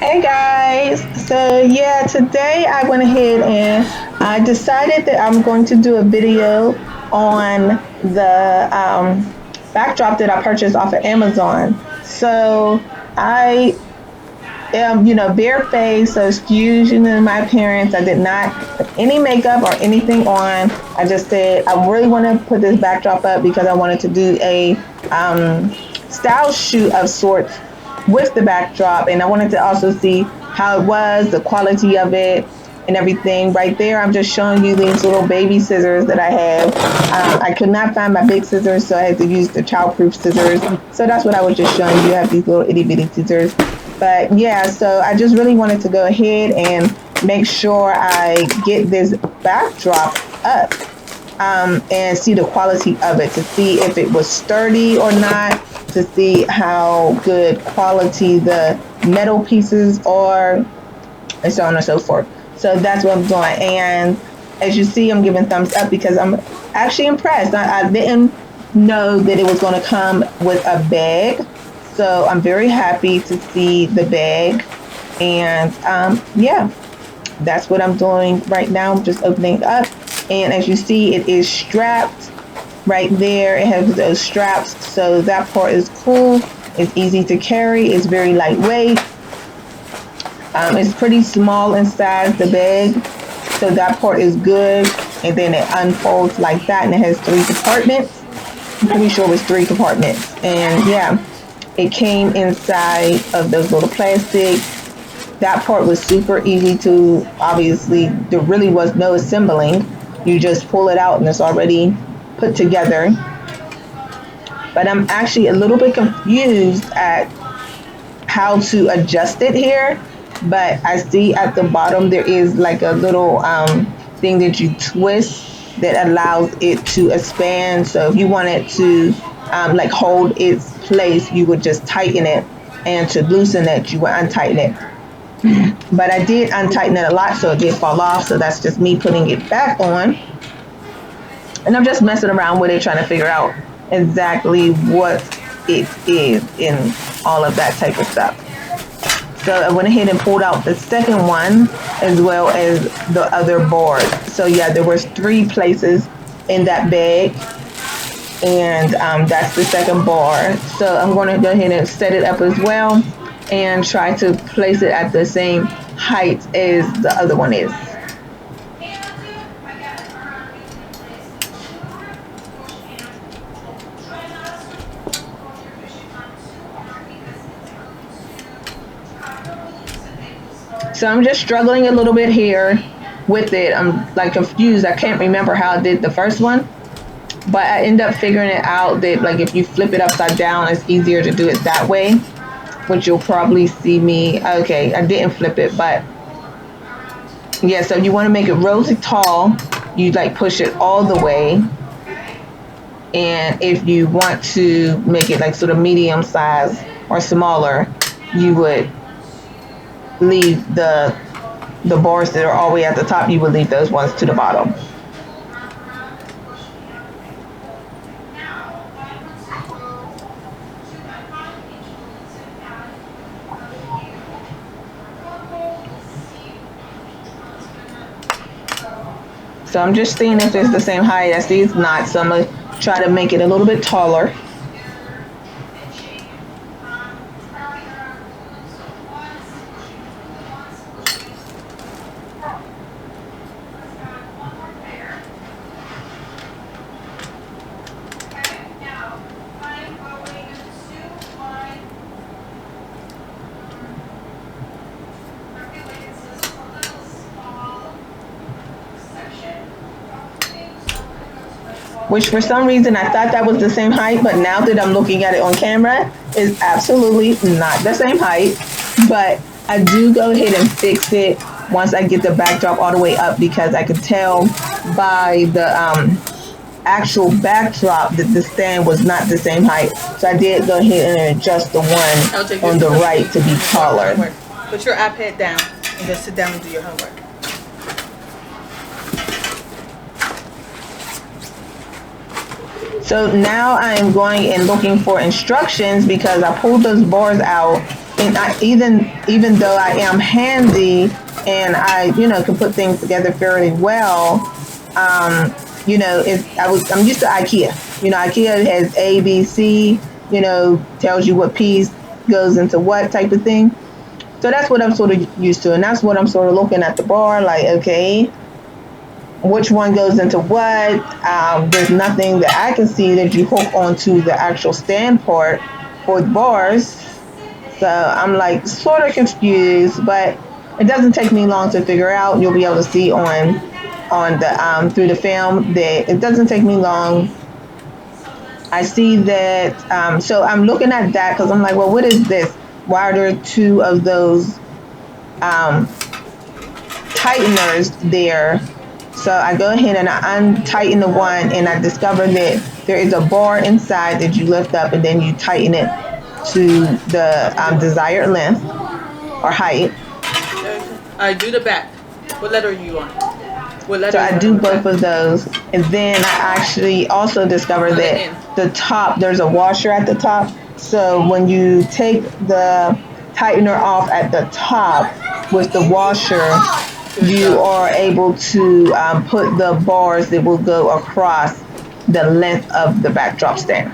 Hey guys, so yeah, today I went ahead and I decided that I'm going to do a video on the backdrop that I purchased off of Amazon. So I am, barefaced, so excuse, my appearance. I did not put any makeup or anything on. I just said I really want to put this backdrop up because I wanted to do a style shoot of sorts with the backdrop, and I wanted to also see how it was, the quality of it, and everything. Right there, I'm just showing you these little baby scissors that I have. I could not find my big scissors, so I had to use the childproof scissors. So that's what I was just showing you. I have these little itty bitty scissors. But yeah, so I just really wanted to go ahead and make sure I get this backdrop up, and see the quality of it, to see if it was sturdy or not, to see how good quality the metal pieces are, and so on and so forth. So that's what I'm doing. And as you see, I'm giving thumbs up because I'm actually impressed. I didn't know that it was going to come with a bag. So I'm very happy to see the bag. And yeah, that's what I'm doing right now. I'm just opening it up. And as you see, it is strapped right there. It has those straps. So that part is cool. It's easy to carry. It's very lightweight. It's pretty small inside the bag, so that part is good. And then it unfolds like that, and it has 3 compartments. I'm pretty sure it was 3 compartments. And yeah, it came inside of those little plastic. That part was super easy to, obviously, there really was no assembling. You just pull it out and it's already put together. But I'm actually a little bit confused at how to adjust it here. But I see at the bottom there is like a little thing that you twist that allows it to expand. So if you want it to like hold its place, you would just tighten it, and to loosen it, you would untighten it. But I did untighten it a lot, so it did fall off. So that's just me putting it back on, and I'm just messing around with it, trying to figure out exactly what it is and all of that type of stuff. So I went ahead and pulled out the second one, as well as the other board. So yeah, there was 3 places in that bag, and that's the second bar. So I'm going to go ahead and set it up as well, and try to place it at the same height as the other one is. So I'm just struggling a little bit here with it. I'm like confused. I can't remember how I did the first one, but I end up figuring it out that like if you flip it upside down, it's easier to do it that way, which you'll probably see me. Okay, I didn't flip it, but yeah, so you want to make it really tall, you like push it all the way. And if you want to make it like sort of medium size or smaller, you would leave the bars that are all the way at the top, you would leave those ones to the bottom. So I'm just seeing if it's the same height. I see it's not, so I'm gonna try to make it a little bit taller. Which for some reason I thought that was the same height, but now that I'm looking at it on camera, it's absolutely not the same height. But I do go ahead and fix it once I get the backdrop all the way up, because I could tell by the actual backdrop that the stand was not the same height. So I did go ahead and adjust the one on the right to be taller. Put your iPad down and just sit down and do your homework. So now I am going and looking for instructions, because I pulled those bars out and even though I am handy and I can put things together fairly well, I'm used to IKEA. IKEA has A, B, C. Tells you what piece goes into what type of thing. So that's what I'm sort of used to, and that's what I'm sort of looking at the bar like, okay, which one goes into what? There's nothing that I can see that you hook onto the actual stand part for the bars. So I'm like sort of confused, but it doesn't take me long to figure out. You'll be able to see on the through the film that it doesn't take me long. I see that. So I'm looking at that because I'm like, well, what is this? Why are there two of those um, tighteners there? So I go ahead and I untighten the one, and I discover that there is a bar inside that you lift up, and then you tighten it to the desired length or height. Okay. All right, do the back. What letter are you on? What So letter is I that on do the both back? of those, and then I actually also discover On the that end. the top there's a washer at the top. So when you take the tightener off at the top with the washer, Good you job. are able to put the bars that will go across the length of the backdrop stand.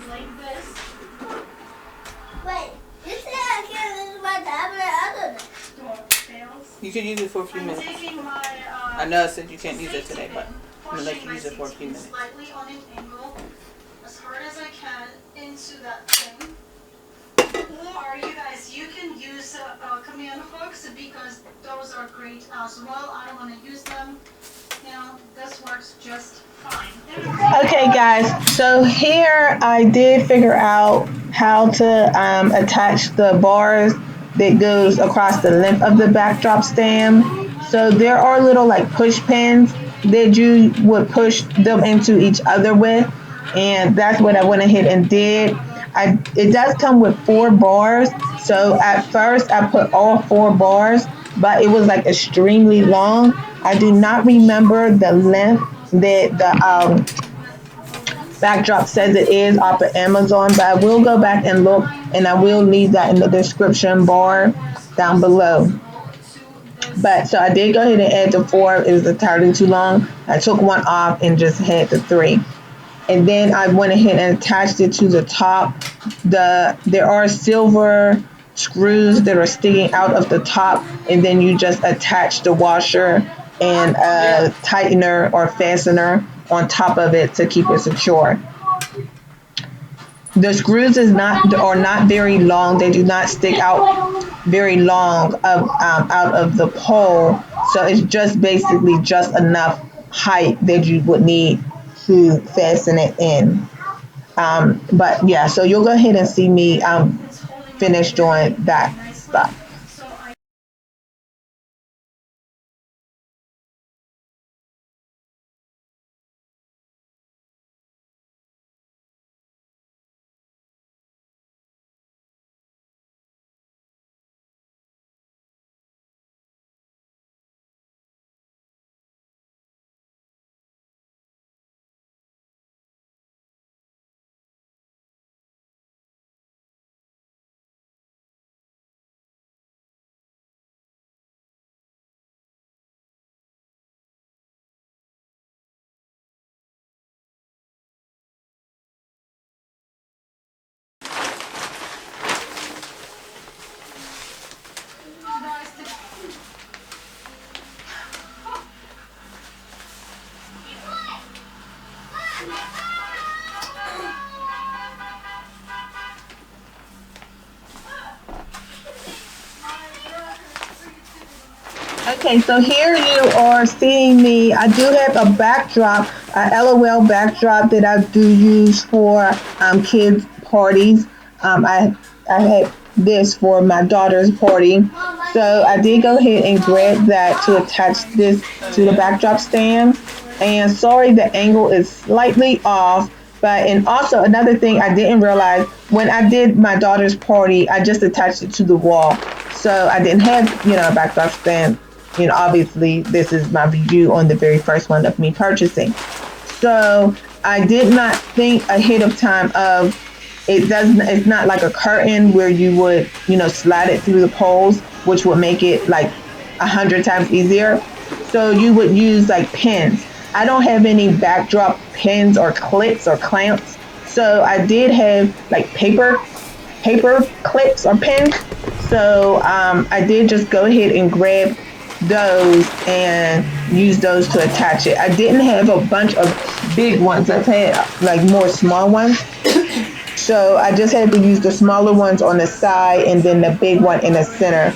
Like this. Wait, you said I can't use my tablet other fails. You can use it for a few I'm minutes. taking my I know I said you can't use it today, but I'm gonna let you use it for a few minutes. slightly on an angle as hard as I can into that thing. Or you guys, you can use command hooks because those are great as well. I don't want to use them. This works just fine. Okay, guys. So here I did figure out how to attach the bars that goes across the length of the backdrop stand. So there are little like push pins that you would push them into each other with, and that's what I went ahead and did. It does come with 4 bars. So at first I put all 4 bars, but it was like extremely long. I do not remember the length that the backdrop says it is off of Amazon, but I will go back and look, and I will leave that in the description bar down below. But so I did go ahead and add the 4. It was entirely too long. I took one off and just had the 3. And then I went ahead and attached it to the top. There are silver screws that are sticking out of the top, and then you just attach the washer and Yeah. a tightener or fastener on top of it to keep it secure. The screws is not are not very long. They do not stick out very long out of the pole. So it's just basically just enough height that you would need to fasten it in. But yeah, so you'll go ahead and see me finish doing that stuff. Okay, so here you are seeing me. I do have a backdrop, a LOL backdrop that I do use for kids' parties. I had this for my daughter's party. So I did go ahead and grab that to attach this to the backdrop stand. And sorry, the angle is slightly off. But and also another thing I didn't realize when I did my daughter's party, I just attached it to the wall. So I didn't have, a backdrop stand. Obviously this is my review on the very first one of me purchasing. So I did not think ahead of time of it's not like a curtain where you would, slide it through the poles, which would make it like 100 times easier. So you would use like pins. I don't have any backdrop pins or clips or clamps. So I did have like paper clips or pins. So I did just go ahead and grab those and use those to attach it. I didn't have a bunch of big ones. I've had like more small ones. So I just had to use the smaller ones on the side and then the big one in the center.